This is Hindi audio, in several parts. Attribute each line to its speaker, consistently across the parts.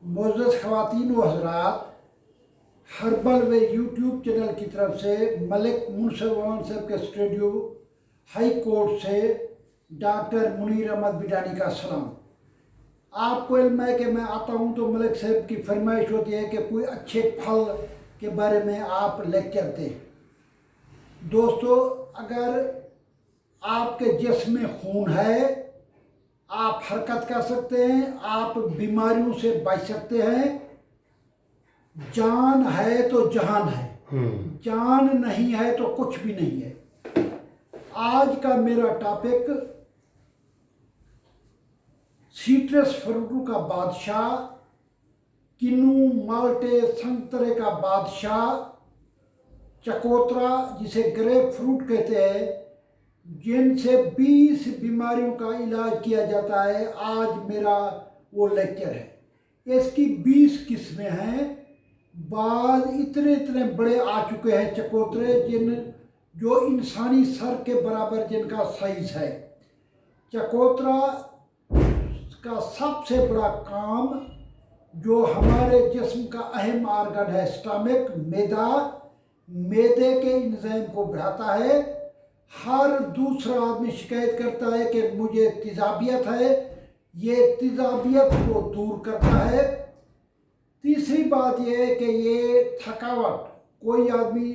Speaker 1: मोअज़्ज़ज़ ख़वातीन व हज़रात, हर्बल वे यूट्यूब चैनल की तरफ से मलिक मुनसिफ अमान साहब के स्टूडियो हाई कोर्ट से डॉक्टर मुनीर अहमद बिडानी का सलाम। आपको इल्म है कि मैं आता हूँ तो मलिक साहब की फरमाइश होती है कि कोई अच्छे फल के बारे में आप लेक्चर दें। दोस्तों, अगर आपके जिस्म में खून है, आप हरकत कर सकते हैं, आप बीमारियों से बच सकते हैं। जान है तो जहान है, जान नहीं है तो कुछ भी नहीं है। आज का मेरा टॉपिक सिट्रस फ्रूटों का बादशाह, किन्नू, माल्टे, संतरे का बादशाह, चकोतरा जिसे ग्रेप फ्रूट कहते हैं, जिनसे 20 बीमारियों का इलाज किया जाता है। आज मेरा वो लेक्चर है। इसकी 20 किस्में हैं। बाद इतने इतने बड़े आ चुके हैं चकोतरे, जो इंसानी सर के बराबर जिनका साइज है। चकोतरा का सबसे बड़ा काम, जो हमारे जिस्म का अहम आर्गन है स्टमक, मैदे के इंजाइम को बढ़ाता है। हर दूसरा आदमी शिकायत करता है कि मुझे तेजाबियत है, ये तेजाबियत को दूर करता है। तीसरी बात यह है कि ये थकावट, कोई आदमी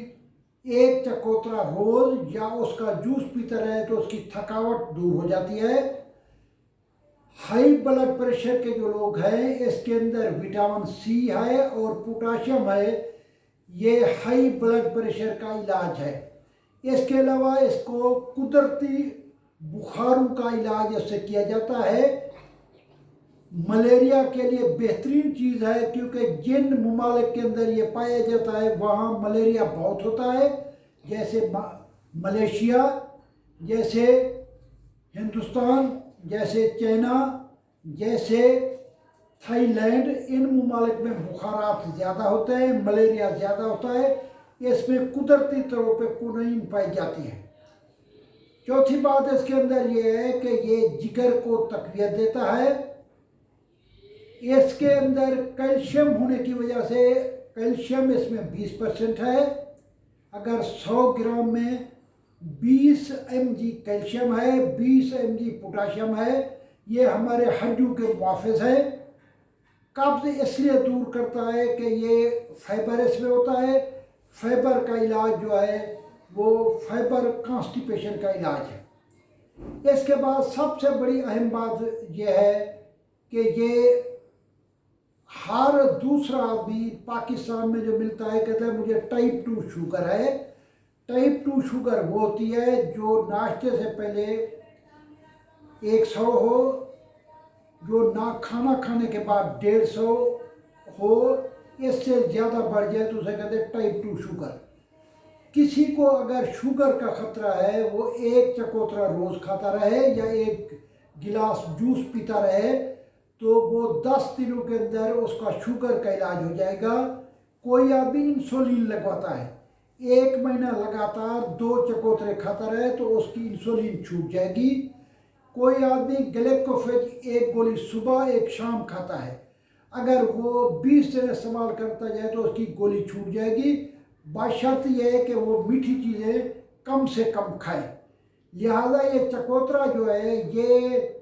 Speaker 1: एक चकोतरा रोज या उसका जूस पीता रहे तो उसकी थकावट दूर हो जाती है। हाई ब्लड प्रेशर के जो लोग हैं, इसके अंदर विटामिन सी है और पोटाशियम है, ये हाई ब्लड प्रेशर का इलाज है। इसके अलावा इसको कुदरती बुखारों का इलाज इससे किया जाता है। मलेरिया के लिए बेहतरीन चीज़ है, क्योंकि जिन ममालिक के अंदर ये पाया जाता है वहाँ मलेरिया बहुत होता है, जैसे मलेशिया, जैसे हिंदुस्तान, जैसे चाइना, जैसे थाईलैंड। इन ममालिक में बुखारात ज़्यादा होते हैं, मलेरिया ज़्यादा होता है। इसमें कुदरती तौर पे कुनईन पाई जाती है। चौथी बात इसके अंदर ये है कि ये जिगर को तकवियत देता है। इसके अंदर कैल्शियम होने की वजह से, कैल्शियम इसमें 20% है। अगर 100 ग्राम में 20 mg कैल्शियम है, 20 mg पोटाशियम है, ये हमारे हड्डियों के मुआफिज है। कब्ज इसलिए दूर करता है कि ये फाइबर इसमें होता है। फाइबर का इलाज जो है वो फाइबर कॉन्स्टिपेशन का इलाज है। इसके बाद सबसे बड़ी अहम बात यह है कि ये हर दूसरा आदमी पाकिस्तान में जो मिलता है, कहता है मुझे टाइप 2 शुगर है। टाइप 2 शुगर वो होती है जो नाश्ते से पहले 100 हो, जो ना खाना खाने के बाद 150 हो, इससे ज़्यादा बढ़ जाए तो उसे कहते हैं टाइप 2 शुगर। किसी को अगर शुगर का खतरा है, वो एक चकोतरा रोज़ खाता रहे या एक गिलास जूस पीता रहे, तो वो 10 दिनों के अंदर उसका शुगर का इलाज हो जाएगा। कोई आदमी इंसुलिन लगवाता है, 1 महीना लगातार 2 चकोतरे खाता रहे तो उसकी इंसुलिन छूट जाएगी। कोई आदमी ग्लूकोफेज 1 गोली सुबह 1 शाम खाता है, अगर वो 20 दिन इस्तेमाल करता जाए तो उसकी गोली छूट जाएगी। बशर्त यह है कि वो मीठी चीज़ें कम से कम खाए। लिहाजा ये चकोतरा जो है ये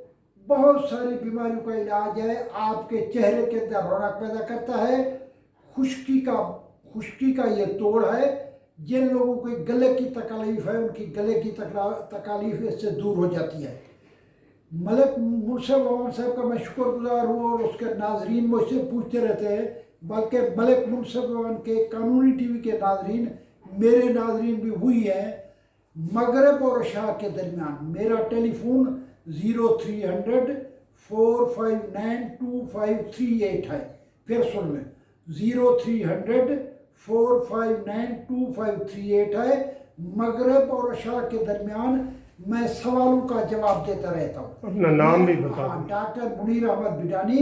Speaker 1: बहुत सारी बीमारियों का इलाज है। आपके चेहरे के अंदर रौनक पैदा करता है। खुश्की का ये तोड़ है। जिन लोगों को गले की तकलीफ है, उनकी गले की तकलीफ इससे दूर हो जाती है। मलिक मुनसिफ अमान साहब का मैं शुक्रगुजार हूँ, और उसके नाजरीन मुझसे पूछते रहते हैं, बल्कि मलिक मुनसिफ अमान के कानूनी टीवी के नाजरीन मेरे नाजरीन भी हुई हैं। मगरब और इशा के दरमियान मेरा टेलीफोन 0300 459 2538 है। फिर सुन लें, 0300 459 2538 है। मगरब और इशा के दरमियान मैं सवालों का जवाब देता रहता हूँ।
Speaker 2: अपना नाम भी बता।
Speaker 1: हाँ, डॉक्टर मुनीर अहमद बिडानी।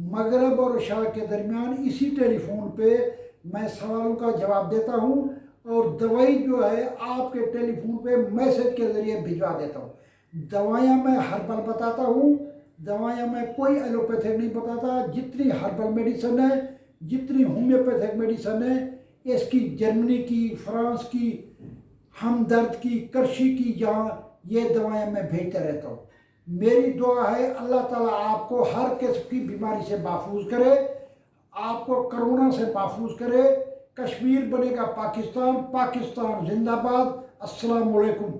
Speaker 1: मगरब और इशा के दरमियान इसी टेलीफोन पे मैं सवालों का जवाब देता हूँ, और दवाई जो है आपके टेलीफोन पे मैसेज के ज़रिए भिजवा देता हूँ। दवाइयाँ मैं हर्बल बताता हूँ, दवाइयाँ मैं कोई एलोपैथिक नहीं बताता। जितनी हर्बल मेडिसिन है, जितनी होम्योपैथिक मेडिसिन है, इसकी जर्मनी की, फ्रांस की, हमदर्द की, कृषि की, यहाँ ये दवाइयाँ मैं भेजता रहता हूँ। मेरी दुआ है अल्लाह ताला आपको हर किस्म की बीमारी से महफूज करे, आपको कोरोना से महफूज करे। कश्मीर बनेगा पाकिस्तान, पाकिस्तान जिंदाबाद। अस्सलाम वालेकुम।